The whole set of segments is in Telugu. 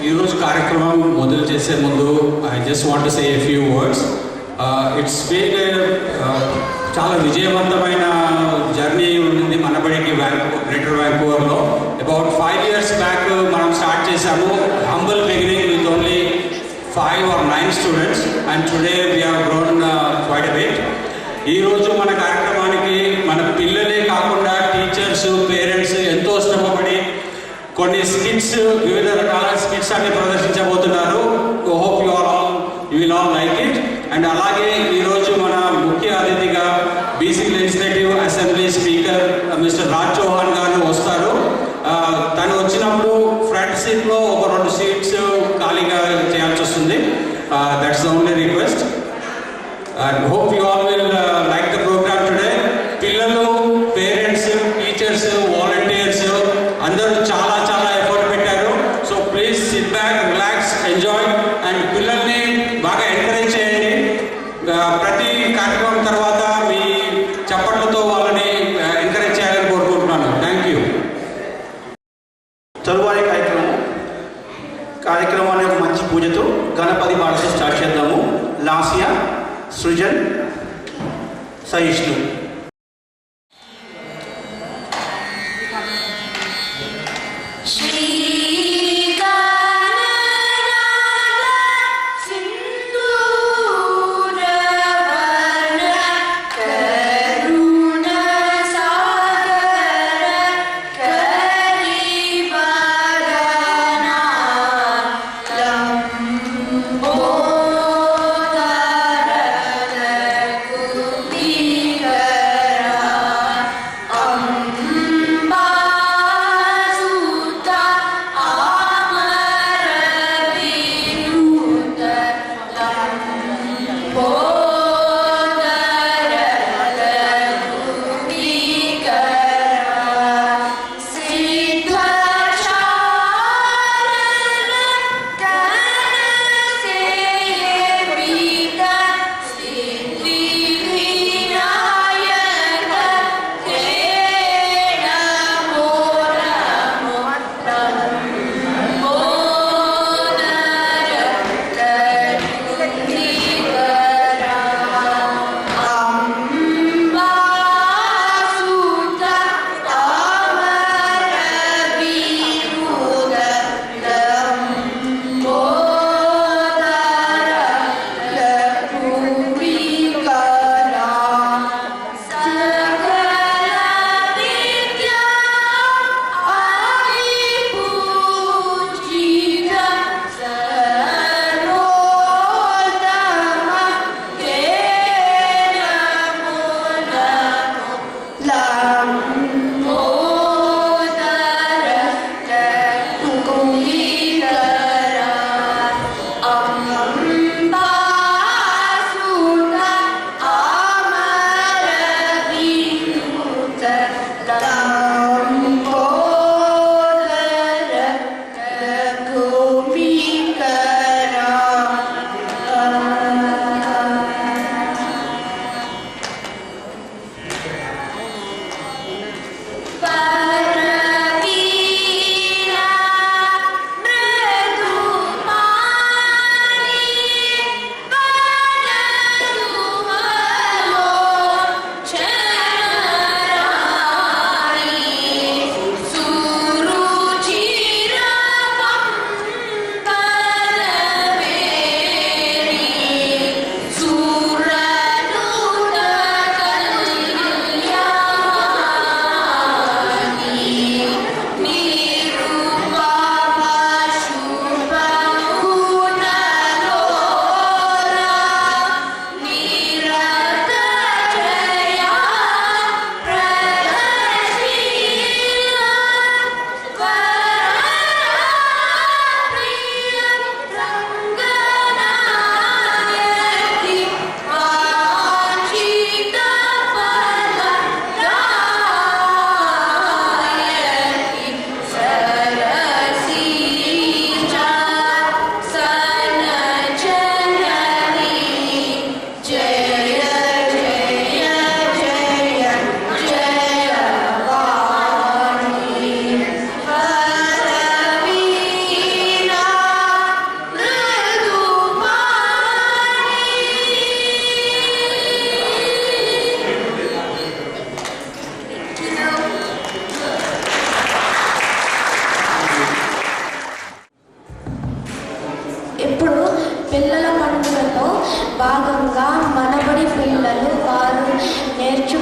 ఈరోజు కార్యక్రమం మొదలు చేసే ముందు I just want to say a few words. It's been చాలా విజయవంతమైన జర్నీ ఉంది మనబడికి గ్రేటర్ వ్యాంకూవర్లో. అబౌట్ 5 years బ్యాక్ మనం స్టార్ట్ చేశాము. Humble beginning with only 5 or 9 students and today we have grown quite a bit. ఈరోజు మన కార్యక్రమానికి మన పిల్లలే కాకుండా టీచర్స్, పేరెంట్స్ ఎంతో శ్రమపడి కొన్ని స్కిట్స్, వివిధ రకాల స్కిట్స్ అన్ని ప్రదర్శించబోతున్నారు. Hope you will all like it. And అలాగే ఈరోజు మన ముఖ్య అతిథిగా BC legislative assembly speaker mister Raj Chauhan గారు వస్తారు. తను వచ్చినప్పుడు ఫ్రంట్ సీట్లో ఒక 2 seats ఖాళీగా చేయాల్సి వస్తుంది. That's the only request. And hope you all will like the programme today. పిల్లలు, పేరెంట్స్, టీచర్స్, వాలంటీర్స్ అందరూ చాలా ఎఫర్ట్ పెట్టారు. So please sit back, relax, enjoy and పిల్లల్ని బాగా ఎంకరేజ్ చేయండి. ప్రతి కార్యక్రమం తర్వాత మీ చప్పట్లతో వాళ్ళని ఎంకరేజ్ చేయాలని కోరుకుంటున్నాను. Thank you. తరువాయి కార్యక్రమాన్ని ఒక మంచి పూజతో గణపతి పాటతో స్టార్ట్ చేద్దాము. లాస్య, సృజన్, సహిష్ణు. Because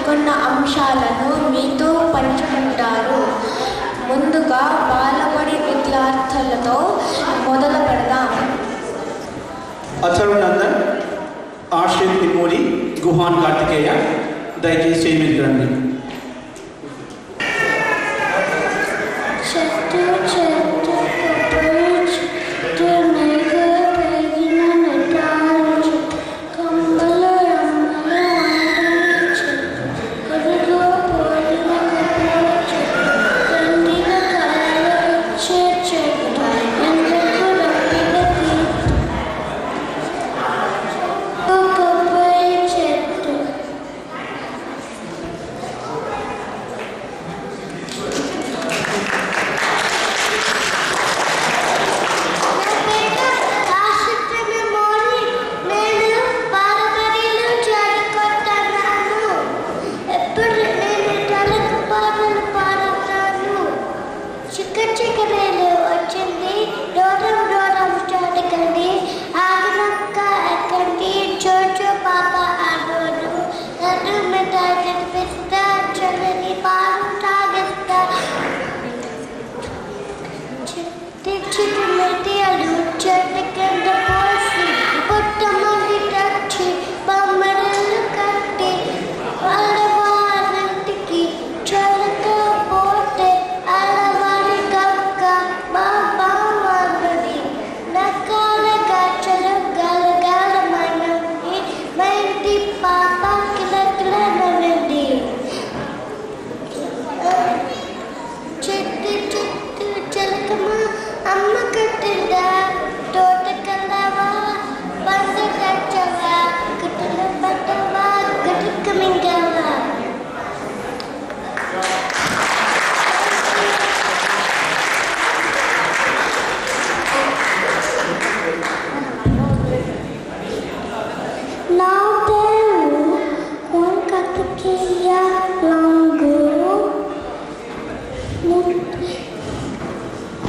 కొన్ని అంశాలను మీతో పంచుకుంటారు. ముందుగా బాలబడి విద్యార్థులతో మొదలు పెడదాం. అథర్వ్ నందన్, ఆశ్రిత్ నిమోలి, గుహాన్ కార్తికేయ దయచేసి స్టేజ్ మీదకి రండి.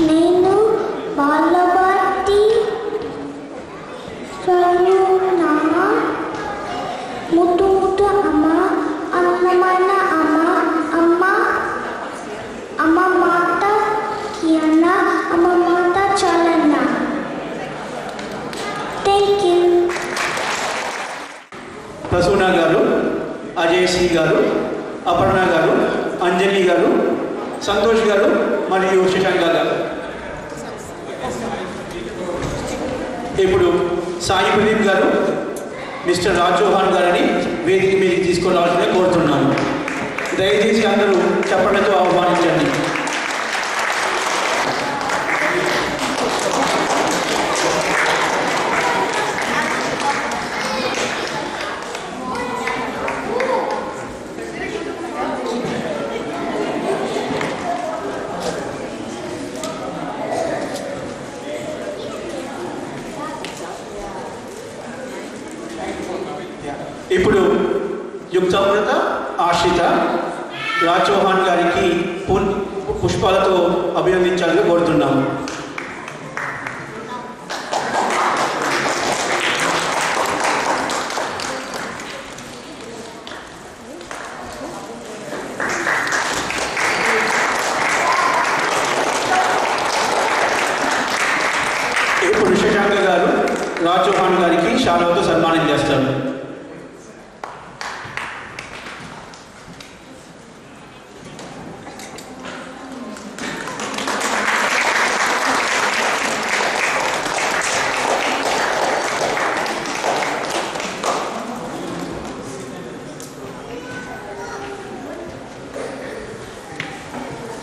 నేను బాలబడి ముద్దు అమ్మ, అన్నమైన అమ్మ మాట కియన్న, అమ్మ మాట చలన్న. Thank you. ప్రసూన గారు, అజయ్ సి గారు, అపర్ణ గారు, అంజలి గారు, సంతోష్ గారు మరియు శశాంక గారు. ఇప్పుడు సాయి ప్రదీప్ గారు, మిస్టర్ రాజ్ చౌహాన్ గారిని వేదిక మీదకి తీసుకొని రావాలని కోరుతున్నాను. దయచేసి అందరూ చప్పట్లతో ఆహ్వానించండి. ఇప్పుడు యుక్తామృత ఆశ్రిత రాజ్ చౌహాన్ గారికి పుష్పాలతో అభినందించాలని కోరుతున్నాము. ఇప్పుడు శశాంక గారు రాజ్ చౌహాన్ గారికి శాలువాతో సన్మానం చేస్తారు.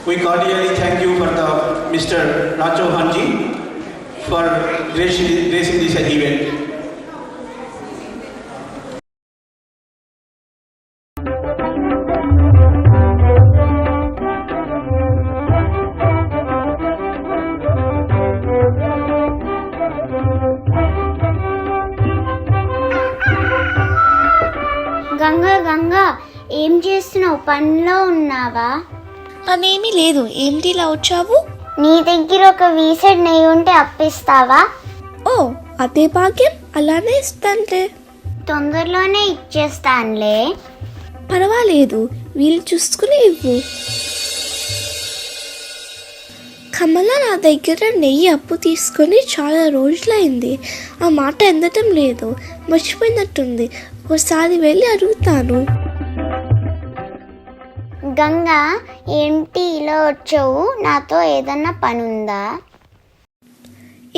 We cordially thank you for the Mr. Raj Chauhan ji for gracing this event. Ganga ఏం చేస్తున్నావు? పనిలో ఉన్నావా? పనేమీ లేదు. ఏంటి ఇలా వచ్చావు? నీ దగ్గర ఒక వీసెడ్ నెయ్యి ఉంటే అప్పిస్తావా? ఓ, అదే భాగ్యం. అలానే ఇస్తానులే. తొందరలోనే ఇచ్చేస్తానులే. పర్వాలేదు, వీలు చూసుకుని ఇవ్వు. కమల నా దగ్గర నెయ్యి అప్పు తీసుకొని చాలా రోజులైంది. ఆ మాట అందటం లేదు, మర్చిపోయినట్టుంది. ఒకసారి వెళ్ళి అడుగుతాను. గంగా, ఏంటి ఇలా వచ్చావు? నాతో ఏదన్నా పని ఉందా?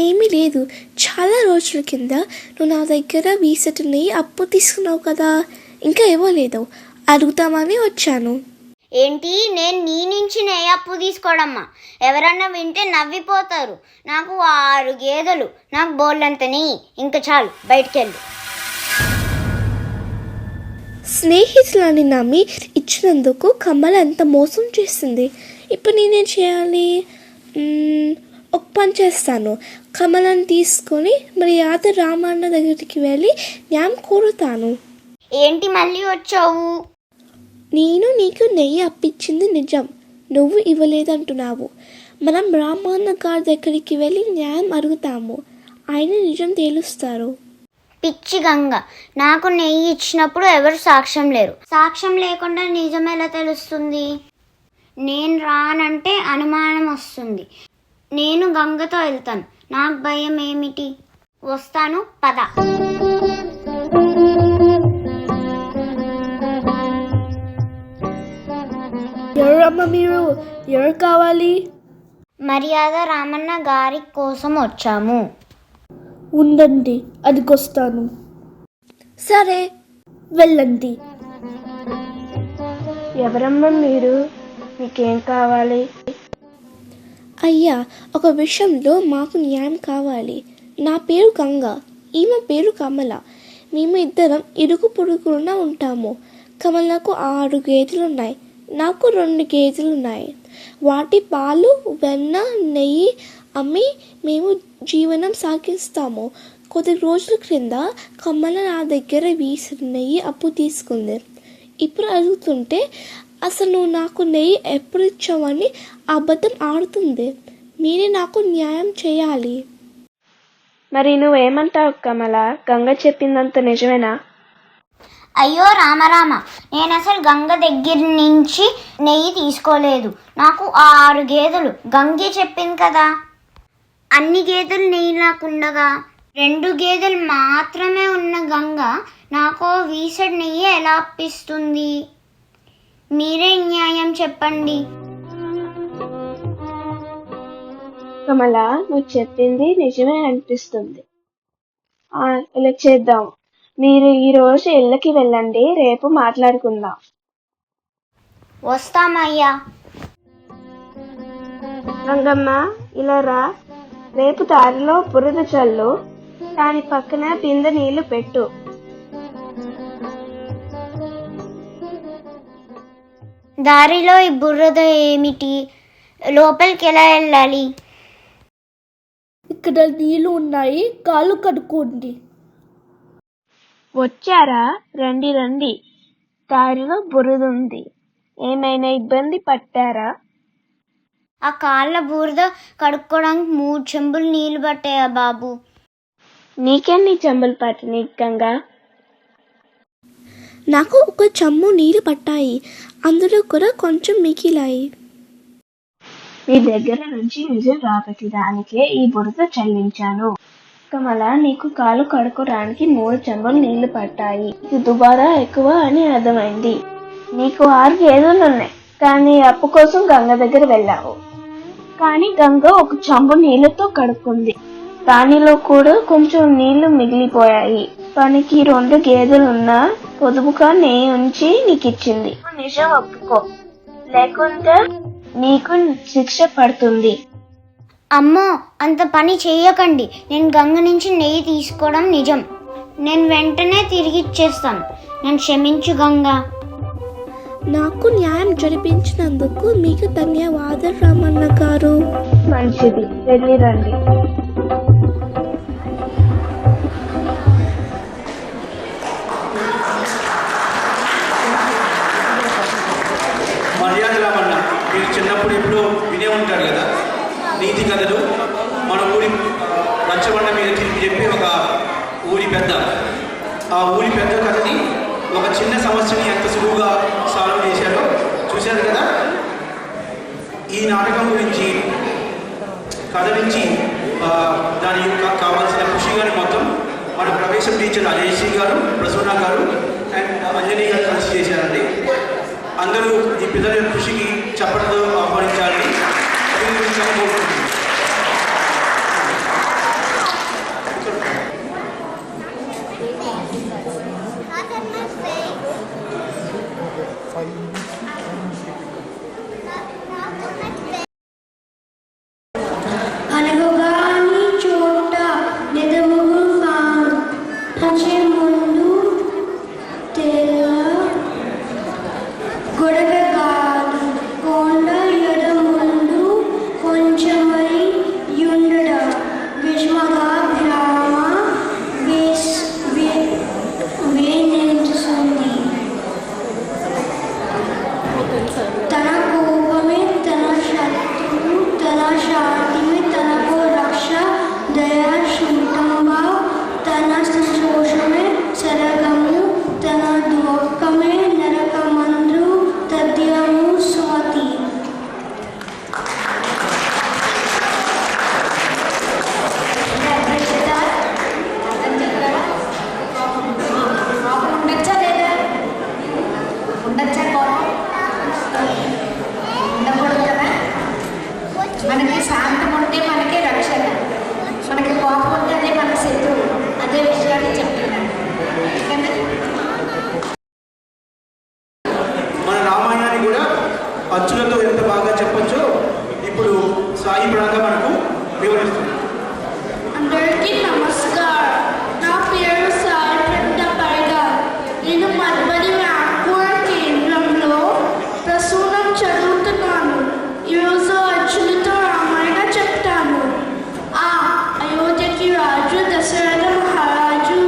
ఏమీ లేదు, చాలా రోజుల కింద నువ్వు నా దగ్గర వీసటి నెయ్యి అప్పు తీసుకున్నావు కదా, ఇంకా ఇవ్వలేదు, అడుగుతామని వచ్చాను. ఏంటి, నేను నీ నుంచి నెయ్యి అప్పు తీసుకోవడమ్మా? ఎవరన్నా వింటే నవ్విపోతారు. నాకు 6 గేదెలు, నాకు బోళ్ళంత నెయ్యి, ఇంకా చాలు, బయటికెళ్ళు. స్నేహితులని నమ్మి ఇచ్చినందుకు కమల ఎంత మోసం చేసింది. ఇప్పుడు నేనేం చేయాలి? ఒక పని చేస్తాను. కమలను తీసుకొని మర్యాద రామన్న దగ్గరికి వెళ్ళి న్యాయం కోరుతాను. ఏంటి మళ్ళీ వచ్చావు? నేను నీకు నెయ్యి అప్పించింది నిజం, నువ్వు ఇవ్వలేదంటున్నావు. మనం రామన్న గారి దగ్గరికి వెళ్ళి న్యాయం అడుగుతాము, ఆయన నిజం తేలుస్తారు. పిచ్చి గంగ, నాకు నెయ్యి ఇచ్చినప్పుడు ఎవరు సాక్ష్యం లేరు. సాక్ష్యం లేకుండా నిజం ఎలా తెలుస్తుంది? నేను రానంటే అనుమానం వస్తుంది. నేను గంగతో వెళ్తాను, నాకు భయం ఏమిటి? వస్తాను, పద. ఎవరమ్మ మీరు? ఎవరు కావాలి? మర్యాద రామన్న గారి కోసం వచ్చాము. ఉండండి, అదిగొస్తాను. సరే, వెళ్ళండి. ఎవరమ్మా మీరు? మీకేం కావాలి? అయ్యా, ఒక విషయంలో మాకు న్యాయం కావాలి. నా పేరు గంగ, ఈమె పేరు కమల. మేము ఇద్దరం ఇరుగు పొరుగున ఉంటాము. కమలకు 6 గేదెలున్నాయి, నాకు 2 గేదెలున్నాయి. వాటి పాలు, వెన్న, నెయ్యి అమ్మి మేము జీవనం సాగిస్తాము. కొద్ది రోజుల క్రింద కమల నా దగ్గర వీసిన నెయ్యి అప్పు తీసుకుంది. ఇప్పుడు అడుగుతుంటే అసలు నువ్వు నాకు నెయ్యి ఎప్పుడు ఇచ్చావని అబద్ధం ఆడుతుంది. మీరే నాకు న్యాయం చేయాలి. మరి నువ్వేమంటావు కమల? గంగ చెప్పిందంత నిజమేనా? అయ్యో రామరామ, నేను అసలు గంగ దగ్గర నుంచి నెయ్యి తీసుకోలేదు. నాకు 6 గేదెలు, గంగే చెప్పింది కదా. అన్ని గేదెలు నెయ్యి నాకుండగా 2 గేదెలు మాత్రమే ఉన్న గంగ నాకు వీసడి నెయ్యి ఎలా అప్పిస్తుంది? మీరే న్యాయం చెప్పండి. కమల, నువ్వు చెప్పింది నిజమే అనిపిస్తుంది. ఇలా చేద్దాం, మీరు ఈ రోజు ఇళ్ళకి వెళ్ళండి, రేపు మాట్లాడుకుందాం. వస్తామయ్యా. రంగమ్మ, ఇలా రా. రేపు దారిలో బురద చల్లు, దాని పక్కన బిందె నీళ్లు పెట్టు. దారిలో ఈ బురద ఏమిటి? లోపలికి ఎలా వెళ్ళాలి? ఇక్కడ నీళ్లు ఉన్నాయి, కాళ్ళు కడుక్కోండి. వచ్చారా? రండి రండి. దారిలో బురదుంది, ఏమైనా ఇబ్బంది పట్టారా? ఆ కాళ్ళ బురద కడుక్కోవడానికి 3 చెంబులు నీళ్లు పట్టాయా బాబు? నీకెన్ని చెంబులు పట్టినాయి గంగా? నాకు 1 చెంబు నీళ్లు పట్టాయి, అందులో కూడా కొంచెం మిగిలాయి. మీ దగ్గర నుంచి నిజం రాబట్టడానికే ఈ బురద చల్లించాను. కమల, నీకు కాలు కడుక్కోడానికి 3 చెంబులు నీళ్లు పట్టాయి. ఇది దుబారా ఎక్కువ అని అర్థమైంది. నీకు 6 గేదెలు ఉన్నాయి, కానీ అప్పు కోసం గంగ దగ్గర వెళ్ళావు. కానీ గంగ 1 చెంబు నీళ్లతో కడుక్కుంది, దానిలో కూడా కొంచెం నీళ్లు మిగిలిపోయాయి. పనికి 2 గేదెలున్నా పొదుపుగా నెయ్యి ఉంచి నీకిచ్చింది. నిజం ఒప్పుకో, లేకుంటే నీకు శిక్ష పడుతుంది. అమ్మో, అంత పని చేయకండి. నేను గంగ నుంచి నెయ్యి తీసుకోవడం నిజం. నేను వెంటనే తిరిగి ఇచ్చేస్తాను. నన్ను క్షమించు గంగా. నాకు న్యాయం జరిపించినందుకు మీకు ధన్యవాదాలు రామన్న గారు. మంచిది, వెళ్ళి రండి. మర్యాద రామన్న, మీరు చిన్నప్పుడు ఎప్పుడో వినే ఉంటారు కదా నీతి కథలు. మన ఊరి రచ్చబండ మీద తిరిగి చెప్పి ఒక ఊరి పెద్ద, ఆ ఊరి పెద్ద కథని ఒక చిన్న సమస్యని ఎంత సులువుగా సాల్వ్ చేశారో చూశారు కదా. ఈ నాటకం గురించి, కథ నుంచి దాని యొక్క కావాల్సిన కృషి గారు మొత్తం మన ప్రవేశం టీచర్ అజయ్ శ్రీ గారు, ప్రసూన గారు అండ్ అంజనీ గారు కలిసి చేశారండి. అందరూ ఈ పిల్లల కృషికి చప్పట్లతో ఆహ్వానించాలని అనగగాని చోట నెదముగు కాను నచే ముందు తెల్ల గొడవగాను కొండ ఎడ ముందు కొంచెమై యుండడ విష్మగా భ్రామ వేనించుతుంది. తన కోపమే తన శత్రువు, తన శాంతిమే తనకు రక్ష, దయా శుంఠంబా తన సంతోషమే సరగము, తన దుఃఖమే నరకమందు తథ్యము స్వాతి. ఉండొచ్చా లేదా? ఉండొచ్చా? ఉండకూడదు కదా. మనకి శాంతం ఉంటే మనకే రక్షణ, మనకి కోపం ఉంటే అదే మన శత్రువు. అదే విషయాన్ని చెప్తున్నాను. మన రామాయణాన్ని కూడా అచ్చులతో ఎంత బాగా చెప్పొచ్చో ఇప్పుడు సాయి ప్రణంగా మనకు వివరిస్తుంది. అందరికీ నమస్కారం. నా పేరు సాయి ప్రణీత పైగా. నేను మధుబని వ్యాకరణ కేంద్రంలో ప్రసూనం చదువుతున్నాను. ఈరోజు అర్జునుడితో రామాయణ చెప్తాను. అయోధ్యకి రాజు దశరథ మహారాజు.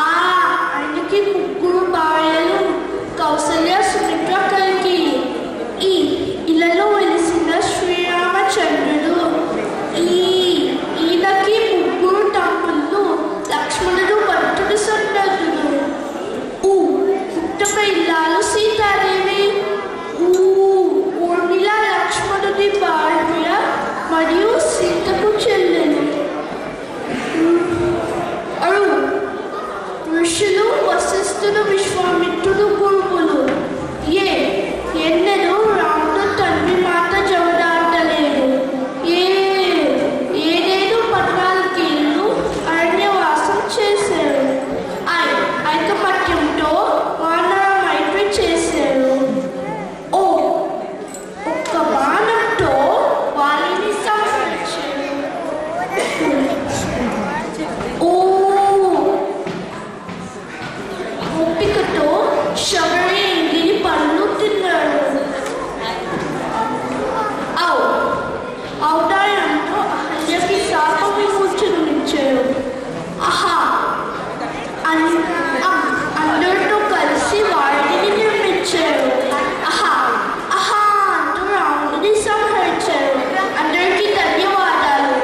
ఆయనకి ముగ్గురు భార్యలు, కౌసల్య, సుమిత్ర, కల్కి. ఈ ఇళ్లలో వెలిసిన శ్రీరామచంద్రుడు. ఈయనకి ముగ్గురు తమ్ముళ్ళు, లక్ష్మణుడు, భరతుడు, శత్రుఘ్నుడు. పుట్టక ఇల్లాలు సీతాదేవి. ఊర్మిళ లక్ష్మణుడి భార్య మరియు సీతకు చెల్లెలు. ఋషులు వశిష్ఠుడు, విశ్వామిత్రుడు గురువులు. ఎన్నెను రాముడు తండ్రి మాట జవదాటలేదు. ఏడేడు 14 ఏళ్ళు అరణ్యవాసం చేశారు. ఐకమత్యంతో వానర మైత్రి చేశారు. ఒక్క బాణంతో వాలిని సంహరించారు. ఓపికతో శబరి ఎంగిలి పళ్ళు తిన్నారు. ఔదార్యంతో అహల్యకి శాప విమోచనమిచ్చారు. అందరితో కలిసి వారిని నిర్మించారు. అంటూ రాముడిని సంహరించారు. అందరికీ ధన్యవాదాలు.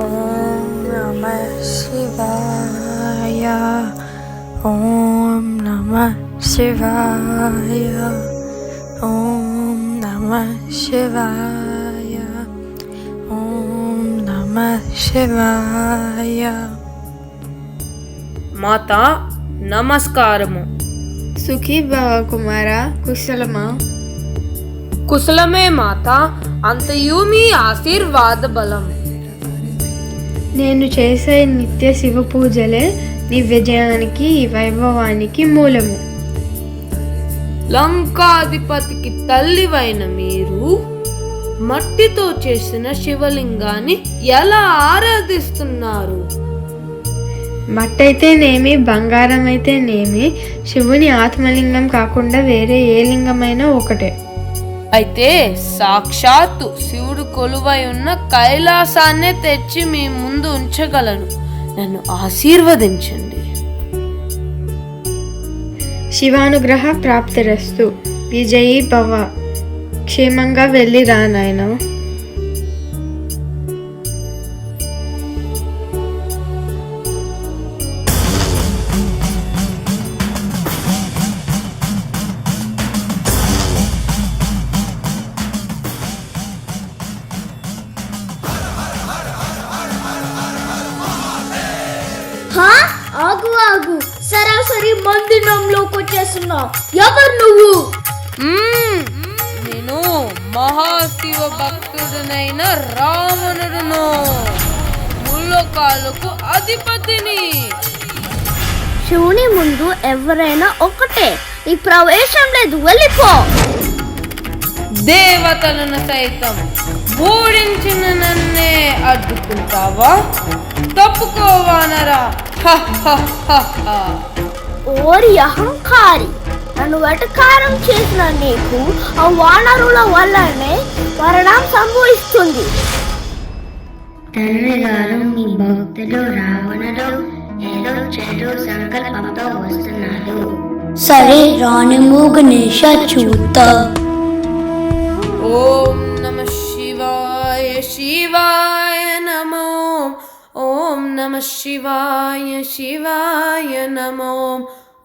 Om Namah Shivaya. Om Namah Shivaya. Om Namah Shivaya. మాతా నమస్కారము. సుఖీ భవ కుమార, కుశలమా? కుశలమే మాత, అంతయు మీ ఆశీర్వాద బలం. నేను చేసే నిత్య శివ పూజలే నీ విజయానికి, వైభవానికి మూలము. లంకాధిపతికి తల్లివైన మీరు మట్టితో చేసిన శివలింగాన్ని ఎలా ఆరాధిస్తున్నారు? మట్టయితేనేమి, బంగారం అయితేనేమి, శివుని ఆత్మలింగం కాకుండా వేరే ఏ లింగమైనా ఒకటే. అయితే సాక్షాత్తు శివుడు కొలువై ఉన్న కైలాసాన్నే తెచ్చి మీ ముందు ఉంచగలను. నన్ను ఆశీర్వదించండి. శివానుగ్రహ ప్రాప్తిరస్తు. విజయీ భవ. క్షేమంగా వెళ్ళి రా నాయనా. ఆగు ఆగు, సరాసరి మందిరంలోకి వచ్చేస్తున్నావు. ఎవరు నువ్వు? నేను మహాశివ భక్తుడనైన రావణుడును, ముల్లోకాలకు అధిపతిని. శివుని ముందు ఎవరైనా ఒకటే, ఈ ప్రవేశం లేదు, వెళ్ళిపో. దేవతలను సైతం ఓడించిన నన్నే అడ్డుకుంటావా? తప్పుకోవానరా. ఓరి అహంకారి, నన్ను వెటకారం చేసిన నీకు ఆ వానరుల వల్లనే మరణం సంభవిస్తుంది. తండ్రి గారు, మీ భక్తులు రావణుడు ఏదో చెడు సంకల్పంతో వస్తున్నాడు. సరే రానిము గణేష, చూద్దా. ఓం నమ శివాయ శివాయ నమో. ఓం నమ శివాయ శివాయ నమో.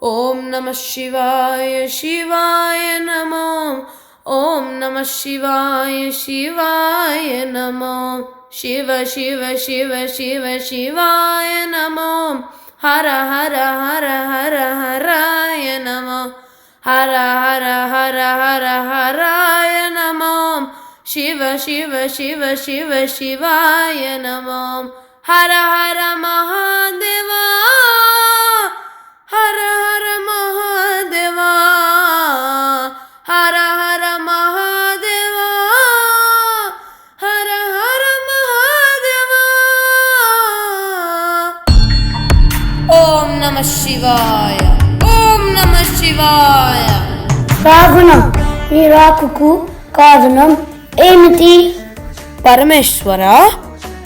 ఓం నమ శివాయ శివాయ నమో. ఓం నమ శివాయ శివాయ నమో. శివ శివ శివ శివ శివాయ నమో. హర హర హర హర హరాయ నమో. హర హర హర హర హరాయ నమో. శివ శివ శివ శివ శివాయ నమో. హర హర మహాదేవా. హర హర మహాదేవా. హర హర మహాదేవా. హర హర మహాదేవా. ఓం నమ శివాయ. ఓం నమ శివాయ. రావణ, ఈ రాకుకు కారణం ఏమిటి? పరమేశ్వర,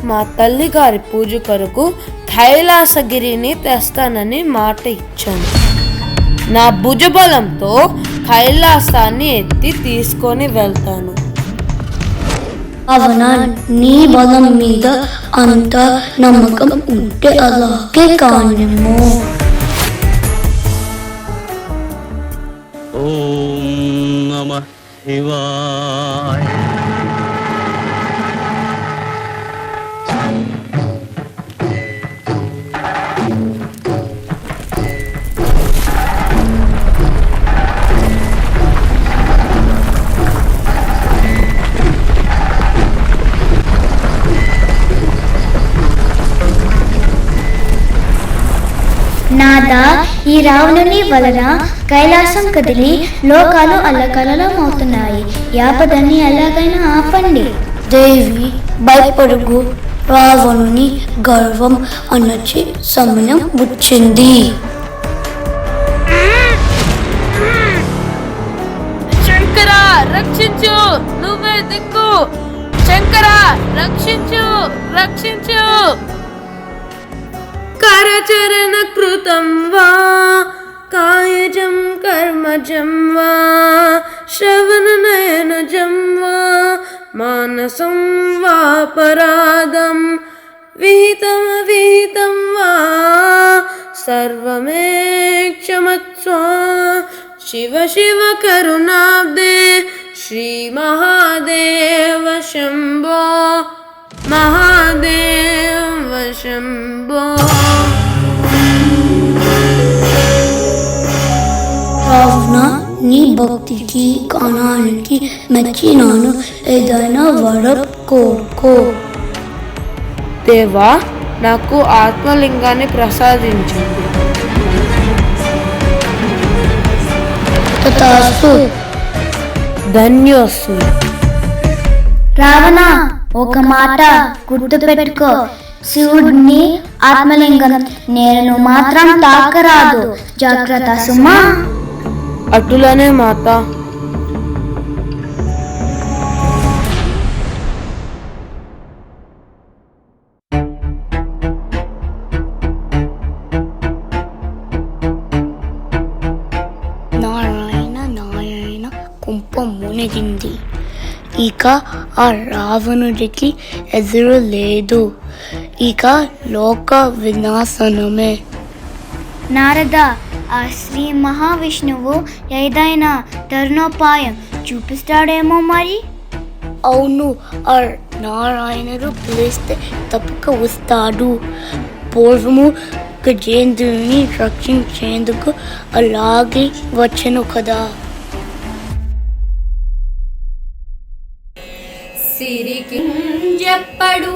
మా తల్లిగారి పూజ కొరకు కైలాసగిరిని తెస్తానని మాట ఇచ్చాను. నా భుజబలంతో కైలాసాన్ని ఎత్తి తీసుకొని వెళ్తాను. రావణ, నీ బలం మీద అంత నమ్మకం ఉంటే అలాగే కానిము. ఓం నమః శివాయ. నాదా, ఈ రావణుని వలన కైలాసం కదిలి లోకాలు అల్లకల్లమవుతున్నాయి. యాపదని ఎలాగైనా ఆపండి. దేవి, భయపడుగు. రావణుని గర్వం అణచే సమయం వచ్చింది. శంకరా రక్షించు, నువ్వే దిక్కు. శంకరా రక్షించు, రక్షించు. కరచరణ కృతం వా కాయజం కర్మజం వా శ్రవణ నయనజం వా మానసం వా పరాదం విహితం విహితం వా సర్వమే క్షమస్వ. శివ శివ కరుణాబ్దే శ్రీ మహాదేవ శంభో. మహాదేవ శంభో. రావణ, నీ భక్తికి కాణానికి మెచ్చినాను. ఏదైనా వరం కోరుకో. దేవా, నాకు ఆత్మలింగాన్ని ప్రసాదించండి. తథాస్తు. ధన్యోస్సు. రావణ, ఒక మాట గుర్తుపెట్టుకో. శివుడిని ఆత్మలింగం నేను మాత్రం తాకరాదు. జాగ్రత్త సుమా. అటులనే మాత. నారాయణ నారాయణ, కుంపం మునిగింది. ఇక ఆ రావణుడికి ఎదురు లేదు. ఇక లోక వినాశనమే. నారద, ఆ శ్రీ మహావిష్ణువు ఏదైనా తరుణోపాయం చూపిస్తాడేమో మరి. అవును, ఆ నారాయణుడు పిలిస్తే తప్పక వస్తాడు. పూర్వము గజేంద్రుని రక్షించేందుకు అలాగే వచ్చను కదా. సిరికింజప్పడు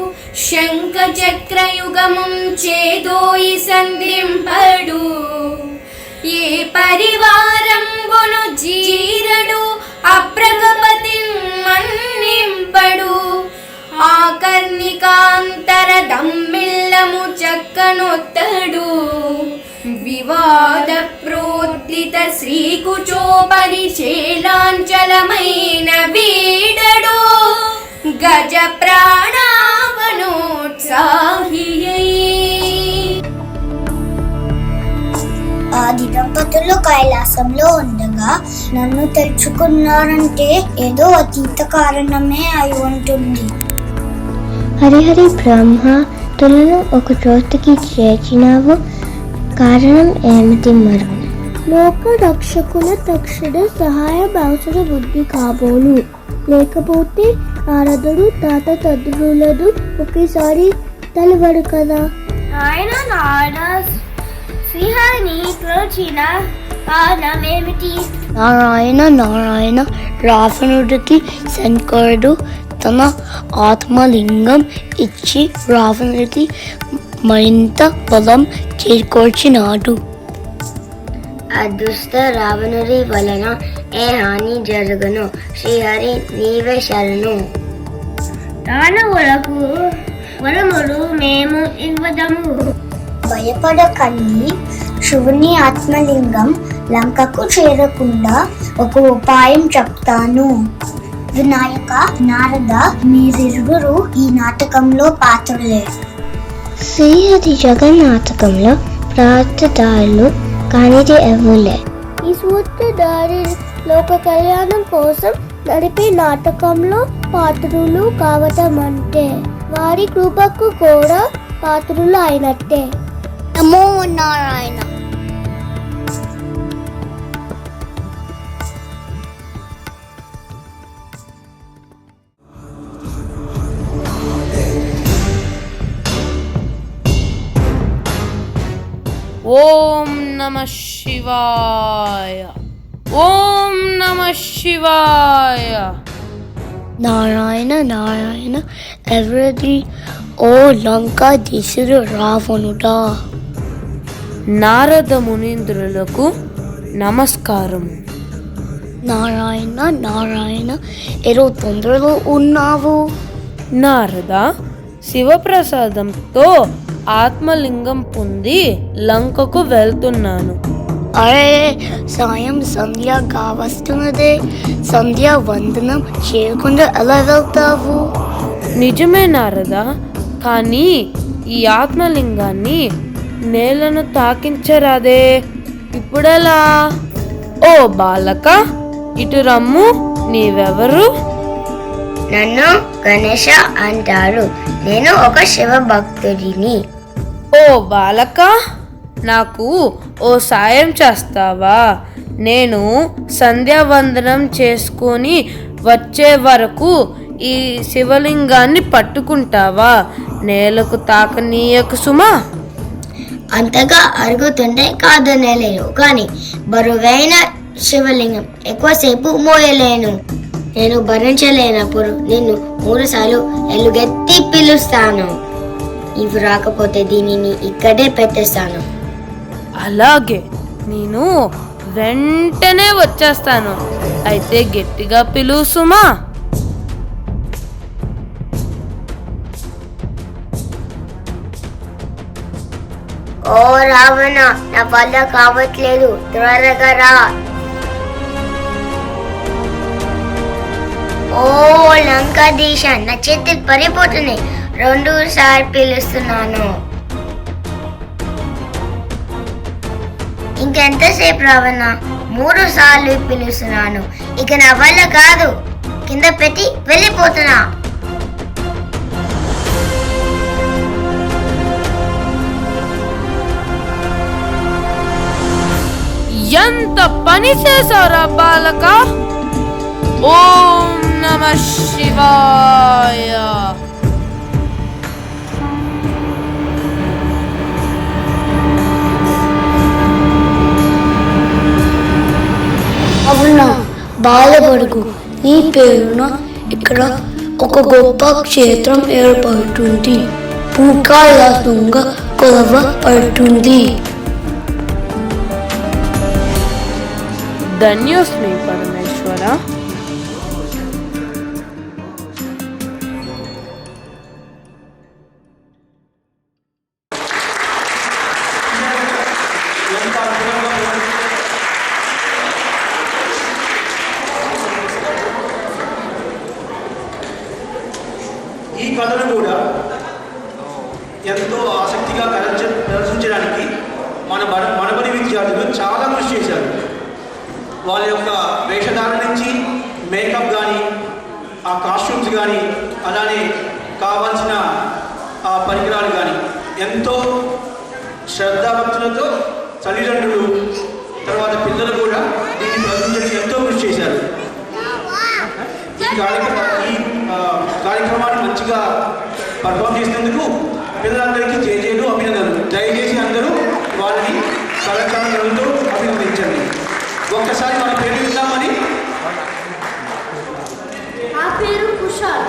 శంఖ చక్రయుగముం చేదోయి సంధింపడు. ఏ పరివారంబును జీరడు అప్రగపతి మన్నింపడు. ఆకర్ణికాంతర దమ్మిల్లము చక్కనొత్తడు. వివాద ప్రోద్ధిత శ్రీకుచోపరిచేలాంచలమైన వీడడు. గజ ప్రాణావనోత్సాహియై. ఆది దంపతులు కైలాసంలో ఉండగా నన్ను తెచ్చుకున్నారంటే ఏదో అతీత కారణమే అయి ఉంటుంది. హరిహరి బ్రహ్మ తులను ఒక చోటికి చేర్చినావు, కారణం ఏమిటి మరి? లోక రక్షకుల తక్షణ సహాయ భాషల బుద్ధి కాబోలు, లేకపోతే నారదుడు తాత తద్దులను ఒకేసారి తలవడు కదా. ఆయన శ్రీహరిని పిలిచిన కారణం ఏమిటి? నారాయణ రావణుడికి శంకరుడు తన ఆత్మలింగం ఇచ్చి రావణుడికి మరింత బలం చేకూర్చినాడు. అదృష్ట రావణుడి వలన ఏ హాని జరగను. శ్రీహరి నీవే శరణు. దానవులకు వరములు మేము ఇవ్వదము. భయపడకండి, శివుని ఆత్మలింగం లంకకు చేరకుండా ఒక ఉపాయం చెప్తాను. వినాయక, నారద, మీరిరువురు ఈ నాటకంలో పాత్రలే. శ్రీహరి జగన్నాటకంలో ప్రార్థదారులు కానిది ఎవరులే. ఈ సూత్రధారి లోక కళ్యాణం కోసం నడిపే నాటకంలో పాత్రులు కావటం అంటే వారి కృపకు కూడా పాత్రులు అయినట్టే. నమో నారాయణ. ఓం నమః శివాయ. ఓం నమః శివాయ. నారాయణ ఎవరిది? ఓ లంకా దేశుడు రావణుడా. నారద మునీంద్రులకు నమస్కారము. నారాయణ ఏదో తొందరలో ఉన్నావు. నారద, శివప్రసాదంతో ఆత్మలింగం పొంది లంకకు వెళ్తున్నాను. అరే, సాయం సంధ్య కావస్తున్నదే. సంధ్యా వందనం చేయకుండా ఎలా వెళ్తావు? నిజమే నారద, కానీ ఈ ఆత్మలింగాన్ని నేలను తాకించరాదే. ఇప్పుడెలా? ఓ బాలక, ఇటు రమ్ము. నీవెవరు? నన్ను గణేశ అంటారు. నేను ఒక శివ భక్తుడిని. ఓ బాలక, నాకు ఓ సాయం చేస్తావా? నేను సంధ్యావందనం చేసుకొని వచ్చే వరకు ఈ శివలింగాన్ని పట్టుకుంటావా? నేలకు తాకనీయకు సుమా. అంతగా అరుగుతుంటే కాదనలేను, కానీ బరువైన శివలింగం ఎక్కువసేపు మోయలేను. నేను భరించలేనప్పుడు నిన్ను 3 సార్లు ఎలుగెత్తి పిలుస్తాను. నీవు రాకపోతే దీనిని ఇక్కడే పెట్టేస్తాను. అలాగే, నేను వెంటనే వచ్చేస్తాను. అయితే గట్టిగా పిలువు సుమా. ఓ రావణ, నా వల్ల కావట్లేదు, త్వరగా రా. ఓ లంకాధీశ, నా చేతులు పడిపోతున్నాయి. 2 సార్లు పిలుస్తున్నాను. ఇంకెంతసేపు రావణ? 3 సార్లు పిలుస్తున్నాను. ఇక నా వల్ల కాదు. కింద పెట్టి వెళ్ళిపోతున్నా. ఎంత పని చేశారా బాలక? ఓం నమః శివాయ. అవునా, బాధపడకు. నీ పేరున ఇక్కడ ఒక గొప్ప క్షేత్రం ఏర్పడుతుంది. భూకాళాసంగా కొలవబడుతుంది. ధన్యోస్మి పరమేశ్వర. ఈ కథను కూడా ఎంతో ఆసక్తిగా ప్రదర్శించడానికి మనబడి విద్యార్థులు చాలా కృషి చేశారు. వాళ్ళ యొక్క వేషధారణ నుంచి మేకప్ కానీ, ఆ కాస్ట్యూమ్స్ కానీ, అలానే కావాల్సిన ఆ పరికరాలు కానీ ఎంతో శ్రద్ధాభక్తులతో తల్లిదండ్రులు తర్వాత పిల్లలు కూడా దీన్ని ప్రదర్శించడానికి ఎంతో కృషి చేశారు. ఈ కార్యక్రమాన్ని మంచిగా పర్ఫామ్ చేసినందుకు పిల్లలందరికీ జేజేలు, అభినందనలు. దయచేసి అందరూ వాళ్ళని కళాకారులతో అభినందించండి. ఒక్కసారి మన పేరు విందామని. నా పేరు కుషాల్.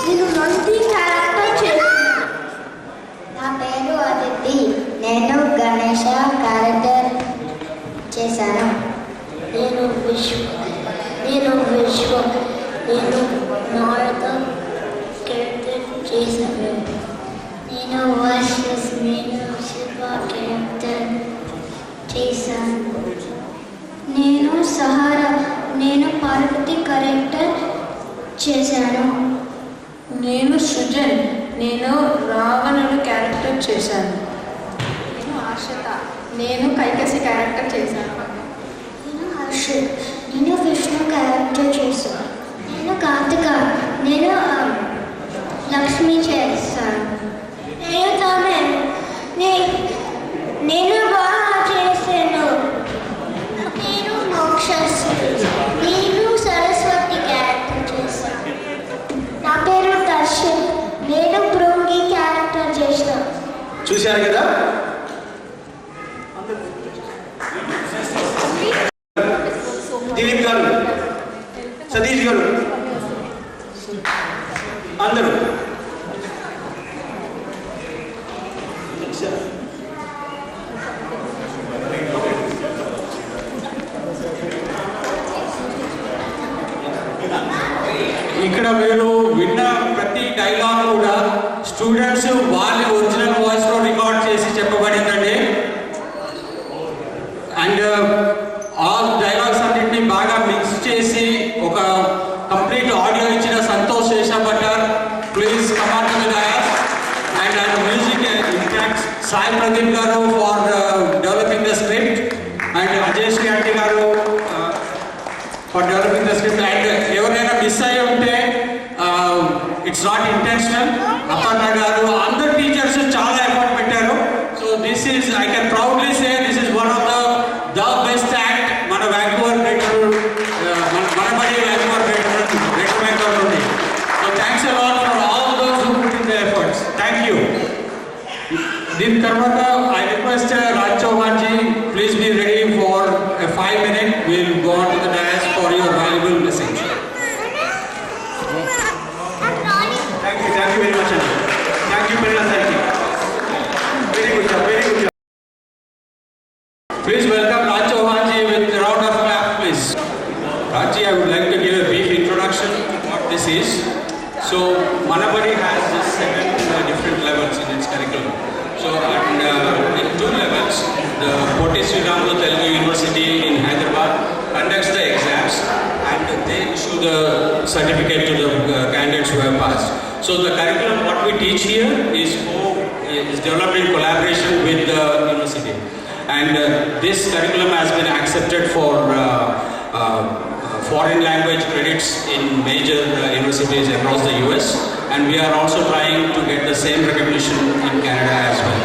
నేను నంది క్యారెక్టర్ చేశాను. నా పేరు అదితి. నేను గణేష క్యారెక్టర్ చేశాను. నేను విశ్వ. నేను నారద క్యారెక్టర్ చేశాను. నేను వర్షస్. నేను శివ క్యారెక్టర్ చేశాను. నేను సహారా. నేను పార్వతి క్యారెక్టర్ చేశాను. నేను సృజన్. నేను రావణుడు క్యారెక్టర్ చేశాను. నేను ఆశత. నేను కైకసి క్యారెక్టర్ చేశాను. నేను హర్షిత్. నేను విష్ణు క్యారెక్టర్ చేశాను. నేను కార్తిక. నేను లక్ష్మి చేశాను. నేను తమిళ్. నేను బాగా చేశాను. నేను మోక్షశ్రీ. నేను సరస్వతి క్యారెక్టర్ చేశాను. నా పేరు దర్శన్. నేను భృంగి క్యారెక్టర్ చేశాను. చూశారు కదా, దిలీప్ గారు, సతీష్ గారు, అందరూ ఇక్కడ మీరు విన్న ప్రతి డైలాగ్ కూడా స్టూడెంట్స్ వాళ్ళ ఒరిజినల్ వాయిస్లో రికార్డ్ చేసి చెప్పబడిందండి. అండ్ ఆ డైలాగ్స్ అన్నింటినీ బాగా మిక్స్ చేసి ఒక కంప్లీట్ ఆడియో ఇచ్చిన Santosh Seshabhattar. Please come on to the dais. And music impact Sai Pradeep గారు for developing the script. And Ajesh Ganti గారు for developing the script. And ఎవరైనా మిస్ అయ్యి ఉంటే ఇట్స్ నాట్ ఇంటెన్షనల్. అపర్ణ గారు, అందరు టీచర్స్ చాలా ఎఫర్ట్ పెట్టారు. So this is, I can proudly say this is one of the best act మన Vancouver Manabadi Vancouver Greater Vancouver నుండి. So thanks a lot for all those who put in the efforts. Thank you. దీని తర్వాత I request Raj Chauhan ji, please be ready for 5 minutes. We'll go on to the dais for your valuable message. Thank you very much. Thank you very much. Very good job. Very good job. Please welcome Raj Chauhan ji with a round of applause, please. Raj ji, I would like to give a brief introduction to what this is. So, Manabadi has this 7 different levels in its curriculum. So, in 2 levels, the Poti Sri Ramu Telugu University in Hyderabad conducts the exams and they issue the certificate to the candidates who have passed. So, the curriculum what we teach here is developed in collaboration with the university. and this curriculum has been accepted for foreign language credits in major universities across the US, and we are also trying to get the same recognition in Canada as well.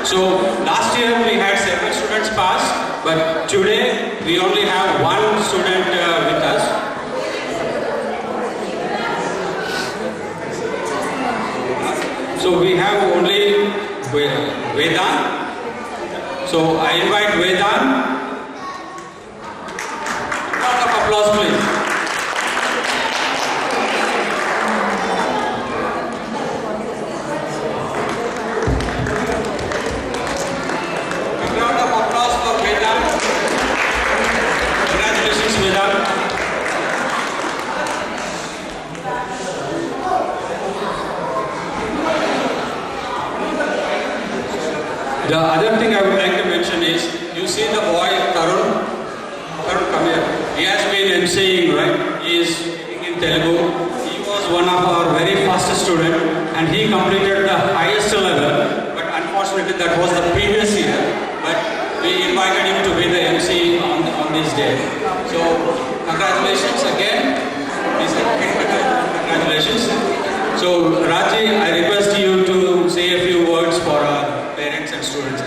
So last year we had several students pass, but today we only have one student with us. So we have only Vedant. So I invite Vedant. Round of applause, please. A round of applause for Vedant. Congratulations, Vedant. The other thing I would like to mention is, you see the boy Tarun. Tarun, come here. He has been emceeing, right? He is speaking in Telugu. He was one of our very fastest student, and he completed the highest level. But unfortunately, that was the previous year. But we invited him to be the MC on this day. So congratulations again. Congratulations. So Raji, I request you to say a few words for our parents and students.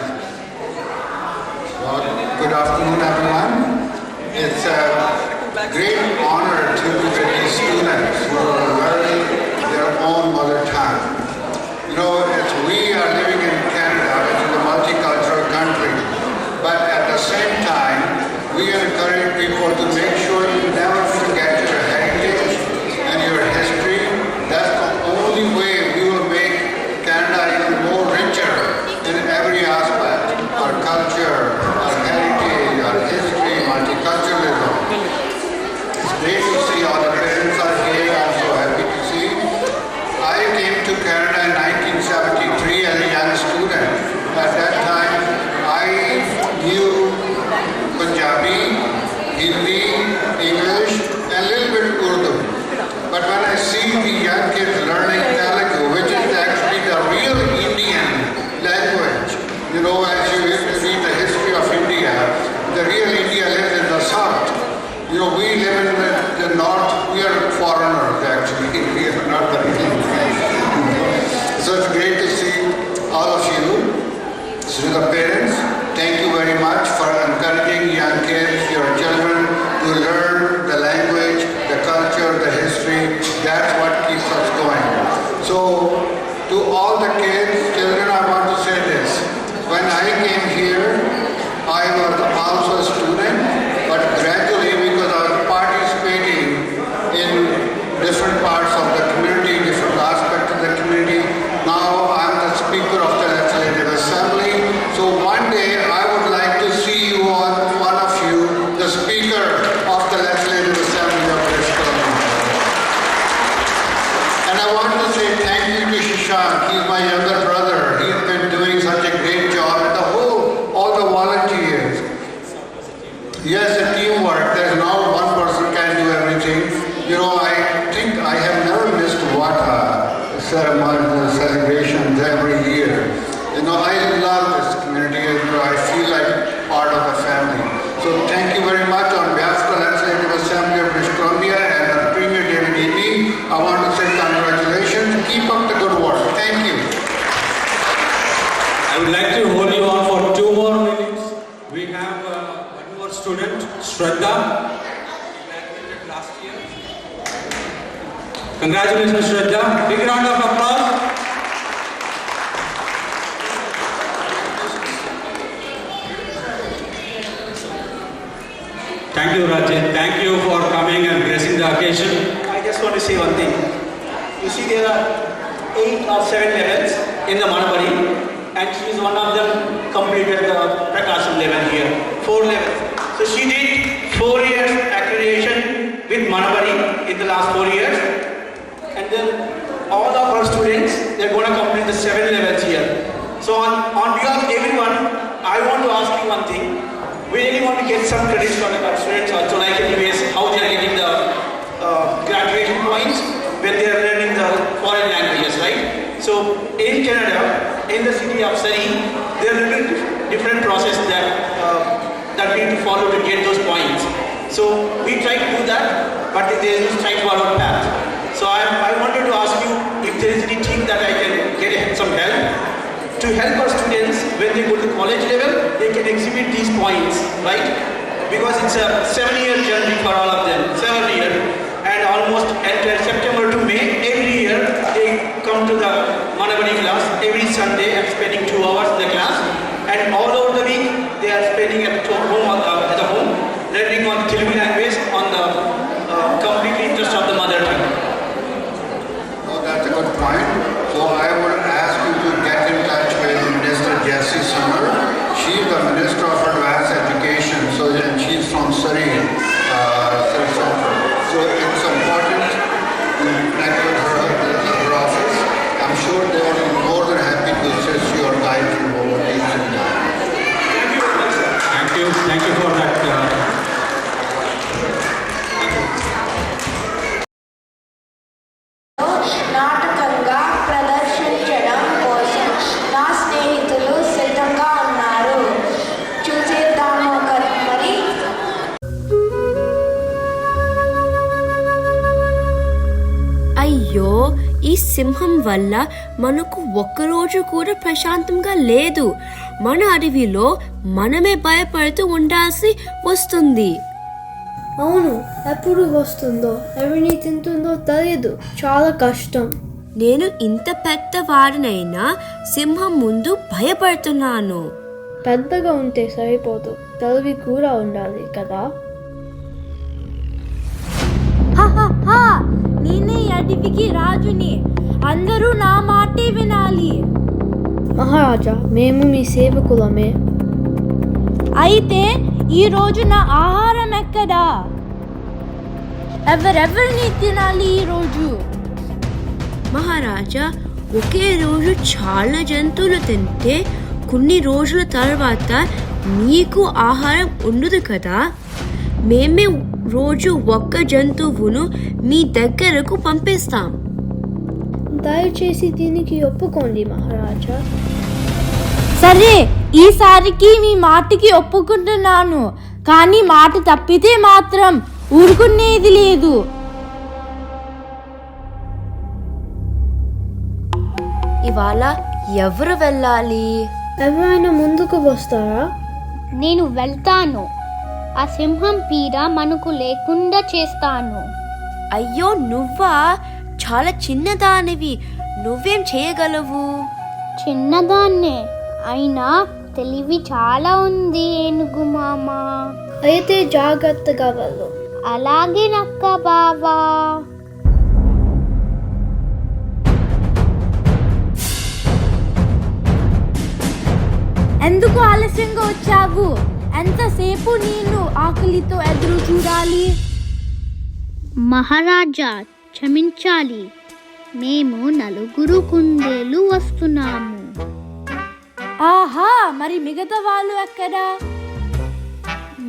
Well, good afternoon, everyone. It's a great honor to be with these students who are learning their own mother tongue. You know, we are living in Canada, which is a multicultural country, but at the same time, we encourage people to make sure you never forget your heritage and your history. That's the only way we will make Canada even more richer in every aspect. Our culture, our heritage, our history, multiculturalism. It's great to see all the parents are here. I'm so happy to see. I came to Canada in 1973 as a young student. At that time, I knew Punjabi, Hindi, English, and a little bit Urdu. But when I see the young kids learning Telugu, which is actually the real Indian language, you know, as you read the history of India, the real India lives in the south. You know, we live in the north. We are foreigners, actually. We are not the real Indians. So it's great to see all of you. So the parents, thank you very much for encouraging young kids, your children, to learn the language, the culture, the history. That's what keeps us going. So to all the kids, children, I want to say this. When I came here, I was also a student, but gradually, because I was participating in different parts of the community, different aspects of the community, now I'm the Speaker of the Legislative Assembly. So one day, I would like to see you all, one of you, the Speaker of the Legislative Assembly of British Columbia. And I want to say thank you to Shashank. He's my younger brother. He's been doing such a great job, and all the volunteers. Yes, a teamwork. There's not one person can do everything. You know, I think I have never missed Wata ceremony celebrations every year. You know, I love this community. I feel like part of a family. So thank you very much on behalf of the Legislative Assembly of British Columbia and the Premier David Eby. I want to say congratulations. Keep up the good work. Thank you. I would like to hold you on for 2 more minutes. We have one more student, Shraddha. Graduated last year. Congratulations, Shraddha. Big round of applause. Thank you, Rajit. Thank you for coming and gracing the occasion. I just want to say one thing. You see, there are 8 or 7 levels in the Manabari, and she is one of them completed the Prakasham level here. 4 levels. So she did 4 years accreditation with Manabari in the last 4 years, and then all of our students, they're going to complete the 7 levels here. So on behalf of everyone, I want to ask you one thing. We really want to get some credits from the students also, like in US, how they are getting the graduation points when they are learning the foreign languages, right? So in Canada, in the city of Surrey, they are little different. different process that we need to follow to get those points. So we try to do that, but there is no straightforward path. So I wanted to ask you if there is any team that I can get some help to help our students when they go to college level, they can exhibit these points, right? Because it's a 7-year journey for all of them, 7 years, and almost at September to May, every year they come to the Manabadi class every Sunday and spending 2 hours in the class, and all over the week they are spending at home, learning on Telugu language on the complete interest of the mother tongue. Oh, that's a good point. So I would ask you to get in touch with Minister Jessie Summer. She is the Minister of Advanced Education, and she is from Surrey. So it's important to connect with her office. I'm sure they will be more than happy to assist you or guide you over these things. Thank you for that. నాటకంగా ప్రదర్శించడం కోసం నా స్నేహితులు సిద్ధంగా ఉన్నారు. చూసేద్దాము మరి. అయ్యో, ఈ సింహం వల్ల మనకు ఒక్కరోజు కూడా ప్రశాంతంగా లేదు. మన అడవిలో మనమే భయపడుతూ ఉండాల్సి వస్తుంది. అవును, ఎప్పుడు వస్తుందో ఎవరిని తింటుందో తెలియదు. చాలా కష్టం. నేను ఇంత పెద్దవాడినైనా సింహం ముందు భయపడుతున్నాను. పెద్దగా ఉంటే సరిపోదు, తెలివి కూడా ఉండాలి కదా. నేనే అడవికి రాజుని, అందరూ నా మాటే వినాలి. మహారాజా, మేము మీ సేవకులమే. అయితే ఈరోజు నా ఆహారం ఎక్కడా? ఎవరెవరిని తినాలి ఈరోజు? మహారాజా, ఒకే రోజు చాలా జంతువులు తింటే కొన్ని రోజుల తర్వాత మీకు ఆహారం ఉండదు కదా. మేమే రోజు ఒక్క జంతువును మీ దగ్గరకు పంపిస్తాం. దయచేసి దీనికి ఒప్పుకోండి మహారాజా. సరే, ఈసారికి మీ మాటకి ఒప్పుకుంటున్నాను, కానీ మాట తప్పితే మాత్రం ఊరుకునేది లేదు. ఇవాళ ఎవరు వెళ్ళాలి? ఎవరైనా ముందుకు వస్తారా? నేను వెళ్తాను. ఆ సింహం పీడ మనకు లేకుండా చేస్తాను. అయ్యో, నువ్వా? చాలా చిన్నదానివి, నువ్వేం చేయగలవు? చిన్నదాన్నే, అయినా తెలివి చాలా ఉంది ఏనుగు మామ. అయితే జాగ్రత్తగా వెళ్ళు. అలాగే నక్క బావా. ఎందుకు ఆలస్యంగా వచ్చావు? ఎంతసేపు నేను ఆకలితో ఎదురు చూడాలి? మహారాజా, క్షమించాలి, మేము 4 కుందేలు వస్తున్నాము. ఆహా, మరి మిగతా వాళ్ళు ఎక్కడా?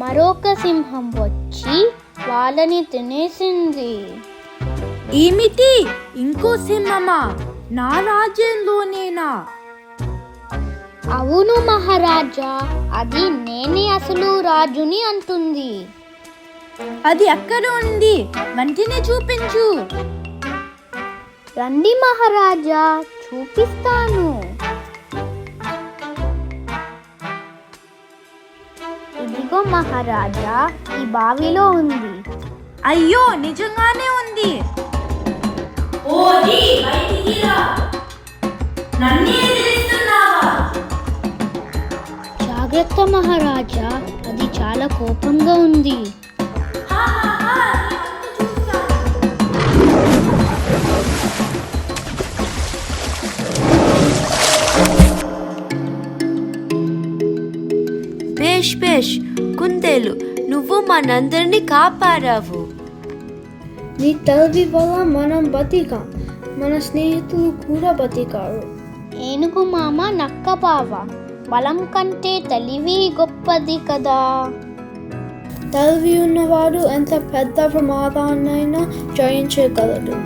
మరొక సింహం వచ్చి వాళ్ళని తినేసింది. ఏమిటి? ఇంకో సింహమా? నా రాజ్యంలోనేనా? అవును మహారాజా, అది నేనే అసలు రాజుని అంటుంది. అది ఎక్కడ ఉంది? వెంటనే చూపించు. రండి మహారాజా, చూపిస్తాను. ఇదిగో మహారాజా, ఈ బావిలో ఉంది. అయ్యో, నిజంగానే ఉంది. జాగ్రత్త మహారాజా, అది చాలా కోపంగా ఉంది. బేష్ కుందేలు, నువ్వు మనందరినీ కాపాడావు. నీ తెలివి వల్ల మనం బతికాం, మన స్నేహితులు కూడా బతికారు. ఏనుగు మామ, నక్క బావ, బలం కంటే తెలివి గొప్పది కదా. తెలివి ఉన్నవాడు ఎంత పెద్ద ప్రమాదాన్నైనా జయించగలడు.